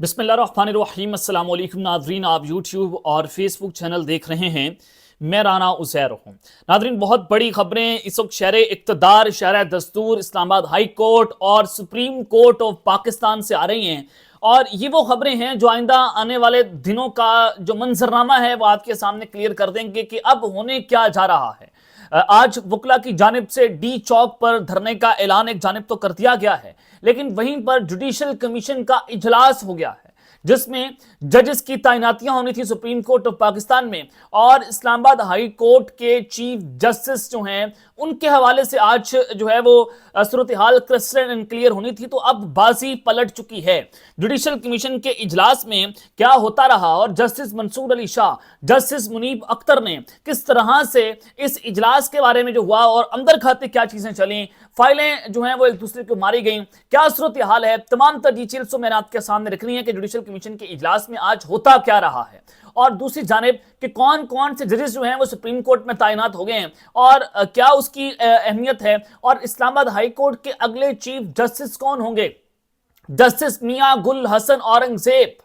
بسم اللہ الرحمن الرحیم۔ السلام علیکم ناظرین، آپ یوٹیوب اور فیس بک چینل دیکھ رہے ہیں، میں رانا عزیر ہوں۔ ناظرین، بہت بڑی خبریں اس وقت شہر اقتدار، شہر دستور، اسلام آباد ہائی کورٹ اور سپریم کورٹ آف پاکستان سے آ رہی ہیں، اور یہ وہ خبریں ہیں جو آئندہ آنے والے دنوں کا جو منظرنامہ ہے وہ آپ کے سامنے کلیئر کر دیں گے کہ اب ہونے کیا جا رہا ہے۔ آج وکلا کی جانب سے ڈی چوک پر دھرنے کا اعلان ایک جانب تو کر دیا گیا ہے، لیکن وہیں پر جوڈیشل کمیشن کا اجلاس ہو گیا ہے جس میں ججز کی تعیناتیاں ہونی تھی سپریم کورٹ آف پاکستان میں، اور اسلام آباد ہائی کورٹ کے چیف جسٹس جو ہیں ان کے حوالے سے آج جو ہے وہ صورتحال کرسٹل اینڈ کلیئر ہونی تھی۔ تو اب بازی پلٹ چکی ہے۔ جوڈیشل کمیشن کے اجلاس میں کیا ہوتا رہا اور جسٹس منصور علی شاہ، جسٹس منیب اختر نے کس طرح سے اس اجلاس کے بارے میں جو ہوا اور اندر کھاتے کیا چیزیں چلیں، فائلیں جو ہیں وہ ایک دوسرے کو ماری گئیں، کیا صورتحال ہے، تمام تر ڈیٹیلز میں نے آپ کے سامنے رکھنی ہے کہ جوڈیشل کمیشن کے اجلاس میں آج ہوتا کیا رہا ہے، اور دوسری جانب کہ کون کون سے ججز جو ہیں وہ سپریم کورٹ میں تعینات ہو گئے ہیں اور کیا اس کی اہمیت ہے، اور اسلام آباد ہائی کورٹ کے اگلے چیف جسٹس کون ہوں گے۔ جسٹس میاں گل حسن اورنگزیب،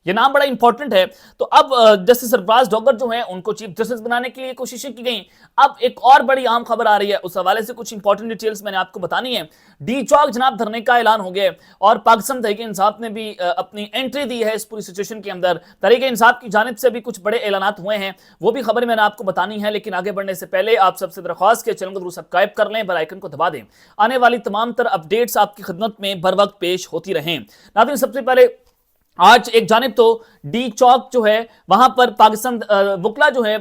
یہ نام بڑا امپورٹنٹ ہے۔ تو اب جسٹس سرفراز ڈوگر جو ہیں ان کو چیف جسٹس بنانے کے لیے کوششیں کی گئیں۔ اب ایک اور بڑی عام خبر آ رہی ہے، اس حوالے سے کچھ امپورٹنٹ ڈیٹیلز میں نے آپ کو بتانی ہے۔ ڈی چوک جناب دھرنے کا اعلان ہو گیا، اور پاکستان تحریک انصاف نے بھی اپنی انٹری دی ہے اس پوری سچویشن کے اندر۔ تحریک انصاف کی جانب سے بھی کچھ بڑے اعلانات ہوئے ہیں، وہ بھی خبر میں نے آپ کو بتانی ہے، لیکن آگے بڑھنے سے پہلے آپ سب سے درخواست کہ چینل کو ضرور سبسکرائب کر لیں، بیل آئیکن کو دبا دیں، آنے والی تمام تر اپڈیٹس آپ کی خدمت میں بر وقت پیش ہوتی رہیں۔ ناظرین، سب سے پہلے آج ایک جانب تو ڈی چوک جو ہے وہاں پر پاکستان وکلا جو ہے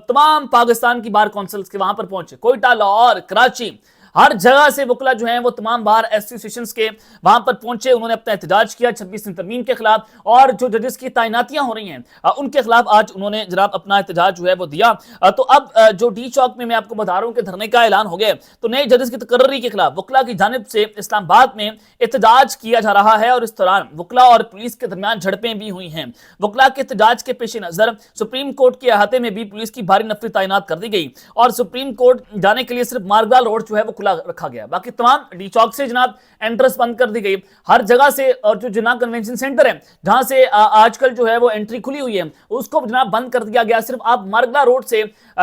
تمام پاکستان کی بار کونسلز کے وہاں پر پہنچے، کوئٹہ، لاہور، کراچی، ہر جگہ سے وکلا جو ہیں وہ تمام بار ایسوسیشنز کے وہاں پر پہنچے۔ انہوں نے اپنا احتجاج کیا 26 ترمیم کے خلاف، اور جو ججز کی تعیناتیاں ہو رہی ہیں ان کے خلاف آج انہوں نے جناب اپنا احتجاج جو ہے وہ دیا۔ تو اب جو ڈی چوک میں آپ کو بتا رہا ہوں کہ دھرنے کا اعلان ہو گیا، تو نئے ججز کی تقرری کے خلاف وکلا کی جانب سے اسلام آباد میں احتجاج کیا جا رہا ہے، اور اس دوران وکلا اور پولیس کے درمیان جھڑپیں بھی ہوئی ہیں۔ وکلا کے احتجاج کے پیش نظر سپریم کورٹ کے احاطے میں بھی پولیس کی بھاری نفری تعینات کر دی گئی، اور سپریم کورٹ جانے کے لیے صرف مارگال روڈ جو ہے وہ کھلا رکھا گیا، باقی تمام ڈی چوک سے جناب انٹرس بند کر دی گئی ہر جگہ سے، اور جو جناب کنونشن سینٹر ہے جہاں سے آج کل جو ہے وہ انٹری کھلی ہوئی ہے اس کو جناب بند کر دیا گیا۔ صرف آپ مارگلا روڈ سے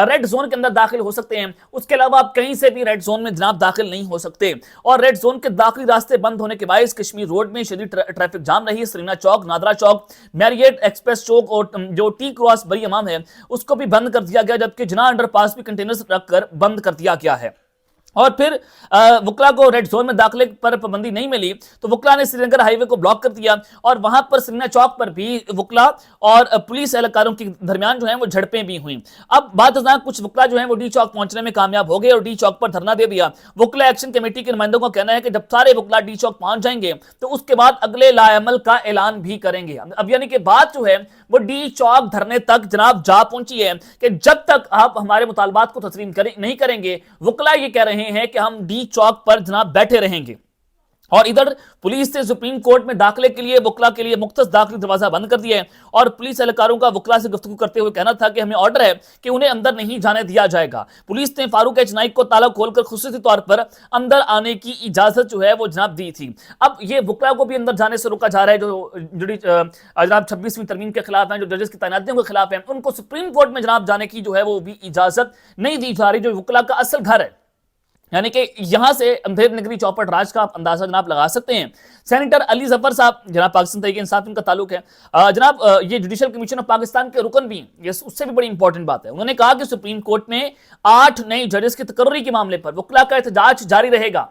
ریڈ زون کے اندر داخل ہو سکتے ہیں، اس کے علاوہ آپ کہیں سے بھی ریڈ زون میں جناب داخل نہیں ہو سکتے، اور ریڈ زون کے داخلی راستے بند ہونے کے باعث کشمیر روڈ میں شدید ٹریفک جام رہی۔ سرینا چوک، نادرا چوک، میریٹ ایکسپریس چوک اور جو ٹی کراس بری امام ہے اس کو بھی بند کر دیا گیا، جبکہ جناح انڈر پاس بھی کنٹینرز رکھ کر بند کر دیا گیا ہے۔ اور پھر وکلا کو ریڈ زون میں داخلے پر پابندی نہیں ملی تو وکلا نے سری نگر ہائی وے کو بلاک کر دیا، اور وہاں پر سرینا چوک پر بھی وکلا اور پولیس اہلکاروں کے درمیان جو ہیں وہ جھڑپیں بھی ہوئیں۔ اب بات کچھ وکلا جو ہیں وہ ڈی چوک پہنچنے میں کامیاب ہو گئے اور ڈی چوک پر دھرنا دے دیا۔ وکلا ایکشن کمیٹی کے نمائندوں کا کہنا ہے کہ جب سارے وکلا ڈی چوک پہنچ جائیں گے تو اس کے بعد اگلے لائعمل کا اعلان بھی کریں گے۔ اب یعنی کہ بات جو ہے وہ ڈی چوک دھرنے تک جناب جا پہنچی ہے کہ جب تک آپ ہمارے مطالبات کو تسلیم نہیں کریں گے، وکلا یہ کہہ رہے ہیں کہ ہم ڈی چوک پر جناب بیٹھے رہیں گے۔ اور ادھر پولیس نے سپریم کورٹ میں داخلے کے لیے وکلا کے لیے مختص داخلی دروازہ بند کر دیا ہے، اور پولیس اہلکاروں کا وکلا سے گفتگو کرتے ہوئے کہنا تھا کہ ہمیں آرڈر ہے کہ انہیں اندر نہیں جانے دیا جائے گا۔ پولیس نے فاروق ایچ نائک کو تالا کھول کر خصوصی طور پر اندر آنے کی اجازت جو ہے وہ جناب دی تھی۔ اب یہ وکلا کو بھی اندر جانے سے روکا جا رہا ہے جو جناب 26ویں ترمیم کے خلاف ہیں، جو ججز کی تعیناتیوں کے خلاف ہیں، ان کو سپریم کورٹ میں جناب جانے کی جو ہے وہ بھی اجازت نہیں دی جا رہی، جو وکلا کا اصل گھر ہے۔ یعنی کہ یہاں سے اندھیر نگری چوپٹ راج کا آپ اندازہ جناب لگا سکتے ہیں۔ سینیٹر علی ظفر صاحب جناب پاکستان تحریک انصاف ان کا تعلق ہے، جناب یہ جوڈیشل کمیشن آف پاکستان کے رکن بھی ہیں، اس سے بھی بڑی امپورٹنٹ بات ہے۔ انہوں نے کہا کہ سپریم کورٹ میں 8 نئے ججز کی تقرری کے معاملے پر وکلا کا احتجاج جاری رہے گا،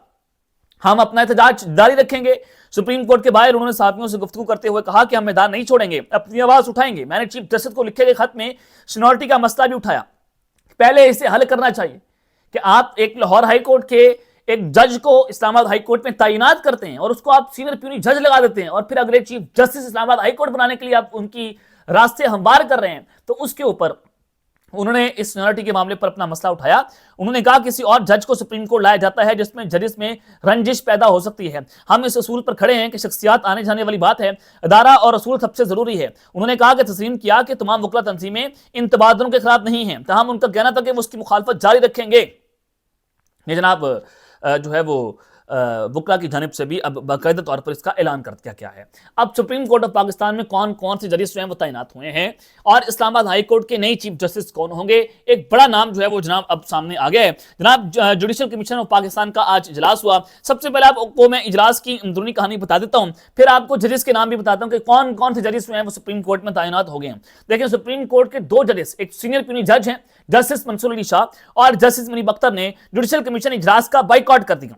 ہم اپنا احتجاج جاری رکھیں گے۔ سپریم کورٹ کے باہر انہوں نے صحافیوں سے گفتگو کرتے ہوئے کہا کہ ہم میدان نہیں چھوڑیں گے، اپنی آواز اٹھائیں گے۔ میں نے چیف جسٹس کو لکھے گئے خط میں سینیورٹی کا مسئلہ بھی اٹھایا، پہلے اسے حل کرنا چاہیے کہ آپ ایک لاہور ہائی کورٹ کے ایک جج کو اسلام آباد ہائی کورٹ میں تعینات کرتے ہیں اور اس کو آپ سینئر پیونی جج لگا دیتے ہیں، اور پھر اگلے چیف جسٹس اسلام آباد ہائی کورٹ بنانے کے لیے آپ ان کی راستے ہموار کر رہے ہیں۔ تو اس کے اوپر انہوں نے اس سینیورٹی کے معاملے پر اپنا مسئلہ اٹھایا۔ انہوں نے کہا کسی اور جج کو سپریم کورٹ لایا جاتا ہے جس میں ججز میں رنجش پیدا ہو سکتی ہے، ہم اس اصول پر کھڑے ہیں کہ شخصیات آنے جانے والی بات ہے، ادارہ اور اصول سب سے ضروری ہے۔ انہوں نے کہا کہ تسلیم کیا کہ تمام وکلا تنظیمیں ان تبادلوں کے خلاف نہیں ہیں، تاہم ان کا کہنا تھا کہ وہ اس کی مخالفت جاری رکھیں گے۔ یہ جناب جو ہے وہ وکلا کی جانب سے بھی اب باقاعدہ طور پر اس کا اعلان کر دیا گیا ہے۔ اب سپریم کورٹ آف پاکستان میں کون کون سے ججز جو ہیں وہ تعینات ہوئے ہیں اور اسلام آباد ہائی کورٹ کے نئی چیف جسٹس کون ہوں گے، ایک بڑا نام جو ہے وہ جناب اب سامنے آ گیا ہے۔ جناب جوڈیشل کمیشن آف پاکستان کا آج اجلاس ہوا۔ سب سے پہلے آپ کو میں اجلاس کی اندرونی کہانی بتا دیتا ہوں، پھر آپ کو ججز کے نام بھی بتاتا ہوں کہ کون کون سے ججز جو ہیں وہ سپریم کورٹ میں تعینات ہو گئے ہیں۔ دیکھیں سپریم کورٹ کے 2 ججز، ایک سینئر پیونی جج ہیں جسٹس منصور علی شاہ اور جسٹس منیب اختر نے جوڈیشل کمیشن اجلاس کا بائیکاٹ کر دیا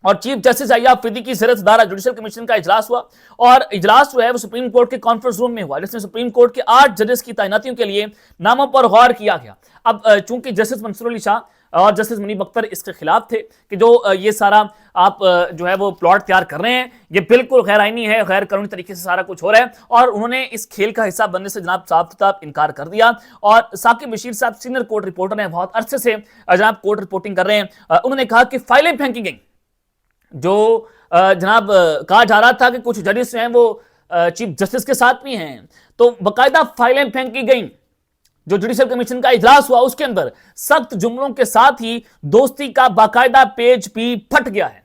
اور چیف جسٹس ایاب فریدی کی زیر صدارت جوڈیشل کمیشن کا اجلاس ہوا اور اجلاس جو ہے وہ سپریم کورٹ کے کانفرنس روم میں ہوا، جس میں سپریم کورٹ کے 8 ججز کی تعیناتیوں کے لیے ناموں پر غور کیا گیا۔ اب چونکہ جسٹس منصور علی شاہ اور جسٹس منیب اختر اس کے خلاف تھے کہ جو یہ سارا آپ جو ہے وہ پلاٹ تیار کر رہے ہیں یہ بالکل غیر آئینی ہے، غیر قانونی طریقے سے سارا کچھ ہو رہا ہے، اور انہوں نے اس کھیل کا حصہ بننے سے جناب صاف صاف انکار کر دیا۔ اور ثاقب بشیر صاحب سینئر کورٹ رپورٹر ہیں، بہت عرصے سے جناب کورٹ رپورٹنگ کر رہے ہیں، انہوں نے کہا کہ فائلیں پھینکی گئیں۔ جو جناب کہا جا رہا تھا کہ کچھ ججز ہیں وہ چیف جسٹس کے ساتھ بھی ہیں، تو باقاعدہ فائلیں پھینکی گئیں۔ جو جوڈیشل کمیشن کا اجلاس ہوا اس کے اندر سخت جملوں کے ساتھ ہی دوستی کا باقاعدہ پیج بھی پھٹ گیا ہے،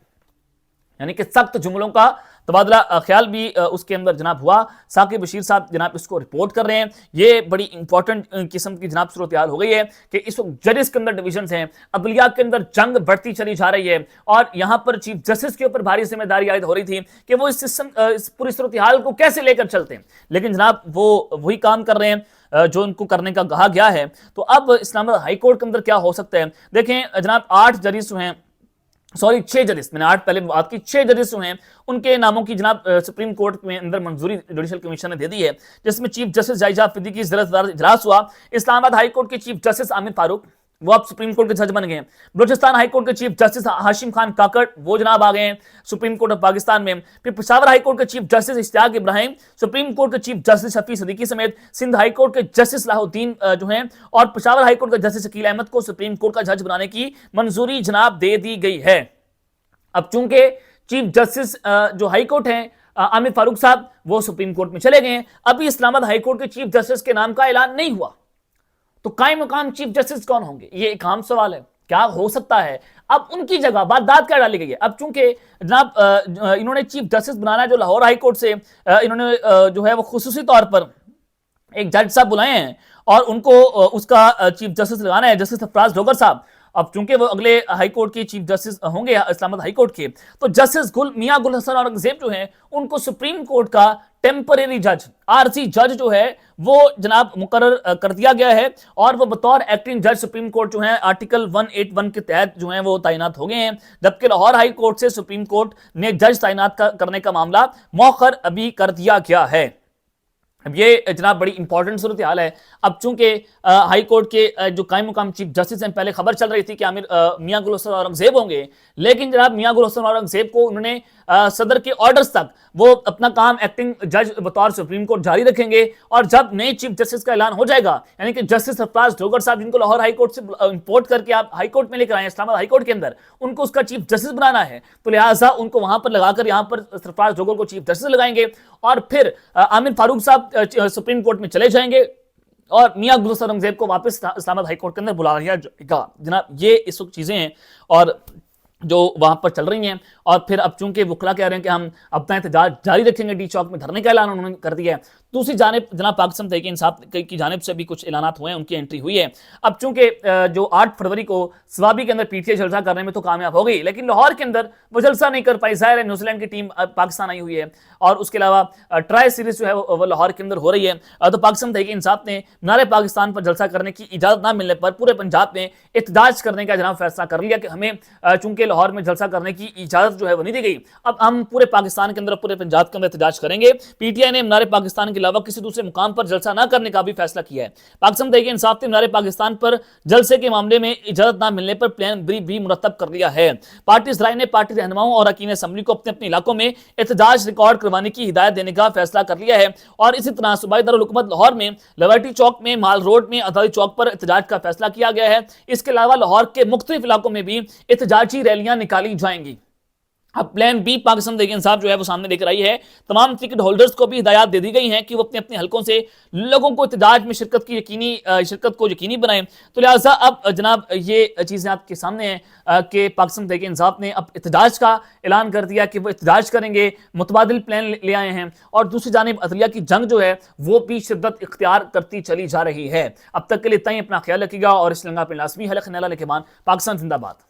یعنی کہ سخت جملوں کا تبادلہ خیال بھی اس کے اندر جناب ہوا۔ ثاقب بشیر صاحب جناب اس کو رپورٹ کر رہے ہیں۔ یہ بڑی امپورٹنٹ قسم کی جناب صورتحال ہو گئی ہے کہ اس وقت ججز کے اندر ڈویژنز ہیں، عدلیہ کے اندر جنگ بڑھتی چلی جا رہی ہے، اور یہاں پر چیف جسٹس کے اوپر بھاری ذمہ داری عائد ہو رہی تھی کہ وہ اس پوری صورتحال کو کیسے لے کر چلتے ہیں، لیکن جناب وہ وہی کام کر رہے ہیں جو ان کو کرنے کا کہا گیا ہے۔ تو اب اسلام آباد ہائی کورٹ کے اندر کیا ہو سکتا ہے؟ دیکھیں جناب 8 ججز جو ہیں، 6 ججز، میں نے 8 پہلے بات کی، 6 ججز جو ہیں ان کے ناموں کی جناب سپریم کورٹ میں اندر منظوری جوڈیشل کمیشن نے دے دی ہے، جس میں چیف جسٹس ایاب فریدی کی زیر صدارت اجلاس ہوا۔ اسلام آباد ہائی کورٹ کے چیف جسٹس عامر فاروق وہ اب سپریم کورٹ کے جج بن گئے ہیں۔ بلوچستان ہائی کورٹ کے چیف جسٹس ہاشم خان کاکڑ وہ جناب آ گئے ہیں سپریم کورٹ آف پاکستان میں۔ پھر پشاور ہائی کورٹ کے چیف جسٹس اشتیاق ابراہیم، سپریم کورٹ کے چیف جسٹس شفیع صدیقی سمیت سندھ ہائی کورٹ کے جسٹس صلاح الدین جو ہیں، اور پشاور ہائی کورٹ کے جسٹس شکیل احمد کو سپریم کورٹ کا جج بنانے کی منظوری جناب دے دی گئی ہے۔ اب چونکہ چیف جسٹس جو ہائی کورٹ ہیں عامر فاروق صاحب وہ سپریم کورٹ میں چلے گئے ہیں، ابھی اسلام آباد ہائی کورٹ کے چیف جسٹس کے نام کا اعلان نہیں ہوا، تو قائم مقام چیف جسٹس کون ہوں گے؟ یہ ایک عام سوال ہے، کیا ہو سکتا ہے؟ اب ان کی جگہ بات کیا ڈالی گئی ہے؟ اب چونکہ جناب انہوں نے چیف جسٹس بنانا ہے جو لاہور ہائی کورٹ سے انہوں نے جو ہے وہ خصوصی طور پر ایک جج صاحب بلائے ہیں اور ان کو اس کا چیف جسٹس لگانا ہے جسٹس افراز ڈوگر صاحب۔ اب چونکہ وہ اگلے ہائی کورٹ کے چیف جسٹس ہوں گے اسلام آباد ہائی کورٹ کے، تو جسٹس میاں گل حسن اورنگزیب جو ہیں ان کو سپریم کورٹ کا ٹیمپریری جج، عارضی جج جو ہے وہ جناب مقرر کر دیا گیا ہے، اور وہ بطور ایکٹنگ جج سپریم کورٹ جو ہیں آرٹیکل 181 کے تحت جو ہیں وہ تعینات ہو گئے ہیں، جبکہ لاہور ہائی کورٹ سے سپریم کورٹ نے جج تعینات کرنے کا معاملہ مؤخر ابھی کر دیا گیا ہے۔ اب یہ جناب بڑی امپورٹنٹ صورتحال ہے۔ اب چونکہ ہائی کورٹ کے جو قائم مقام چیف جسٹس ہیں، پہلے خبر چل رہی تھی کہ میاں گل حسن اورنگزیب ہوں گے، لیکن جناب میاں گل حسن اورنگزیب کو انہوں نے صدر کے آرڈرز تک وہ اپنا کام ایکٹنگ جج بطور سپریم کورٹ جاری رکھیں گے، اور جب نئے چیف جسٹس کا اعلان ہو جائے گا، یعنی کہ جسٹس افراز ڈوگر صاحب جن کو لاہور ہائی کورٹ سے امپورٹ کر کے آپ ہائی کورٹ میں لے کر آئے ہیں اسلام آباد ہائی کورٹ کے اندر، ان کو اس کا چیف جسٹس بنانا ہے، تو لہٰذا ان کو وہاں پر لگا کر یہاں پر افراز ڈوگر کو چیف جسٹس لگائیں گے، اور پھر عامر فاروق صاحب سپریم کورٹ میں چلے جائیں گے اور میاں گل حسن اورنگزیب کو واپس اسلام آباد ہائی کورٹ کے اندر بلا لیا جائے گا۔ جناب یہ اس وقت چیزیں ہیں اور جو وہاں پر چل رہی ہیں، اور پھر اب چونکہ وکلا کہہ رہے ہیں کہ ہم اپنا احتجاج جاری رکھیں گے، ڈی چوک میں دھرنے کا اعلان انہوں نے کر دیا ہے۔ دوسری جانب جناب پاکستان تحریک انصاف کی جانب سے بھی کچھ اعلانات ہوئے ہیں، ان کی انٹری ہوئی ہے۔ اب چونکہ جو 8 فروری کو سوابی کے اندر پی ٹی آئی جلسہ کرنے میں تو کامیاب ہو گئی، لیکن لاہور کے اندر وہ جلسہ نہیں کر پائی۔ ظاہر ہے نیوزی لینڈ کی ٹیم پاکستان آئی ہوئی ہے، اور اس کے علاوہ ٹرائی سیریز جو ہے وہ لاہور کے اندر ہو رہی ہے، تو پاکستان تحریک انصاف نے مینار پاکستان پر جلسہ کرنے کی اجازت نہ ملنے پر پورے پنجاب میں احتجاج کرنے کا جناب فیصلہ کر لیا کہ ہمیں چونکہ لاہور میں جلسہ کرنے کی اجازت جو ہے وہ نہیں دی گئی، اب ہم پورے پاکستان کے اندر پورے پنجاب کے اندر احتجاج کریں گے۔ پی ٹی آئی نے مینار پاکستان کے علاوہ کسی دوسرے مقام پر جلسہ نہ کرنے کا بھی فیصلہ کیا ہے۔ پاکستان تحریک انصاف نے مینار پاکستان پر جلسے کے معاملے میں اجازت نہ ملنے پر پلان بی بھی مرتب کر لیا ہے۔ پارٹی ذرائع نے پارٹی رہنماؤں اور اراکین اسمبلی کو اپنے اپنے علاقوں میں احتجاج ریکارڈ کروانے کی ہدایت دینے کا فیصلہ کر لیا ہے، اور اسی طرح صوبائی دارالحکومت لاہور میں لیبرٹی چوک میں، مال روڈ میں، آزادی چوک پر احتجاج کا فیصلہ کیا گیا ہے۔ اس کے علاوہ لاہور کے مختلف علاقوں میں بھی احتجاجی ریلیاں نکالی جائیں گی۔ اب پلان بی پاکستان تحریک انصاف جو ہے وہ سامنے لے کر آئی ہے. تمام ٹکٹ ہولڈرز کو بھی ہدایات دے دی گئی ہیں کہ وہ اپنے اپنے حلقوں سے لوگوں کو احتجاج میں شرکت کو یقینی بنائیں. تو لہٰذا اب جناب یہ چیزیں آپ کے سامنے ہیں کہ پاکستان تحریک انصاف نے اب احتجاج کا اعلان کر دیا کہ وہ احتجاج کریں گے, متبادل پلان لے آئے ہیں, اور دوسری جانب عدلیہ کی جنگ جو ہے وہ بھی شدت اختیار کرتی چلی جا رہی ہے. اب تک کے لیے اتنا ہی. اپنا خیال رکھیے گا اور اس لنگا پہ لازمی حلقہ نالا لے کے مان. پاکستان زندہ باد.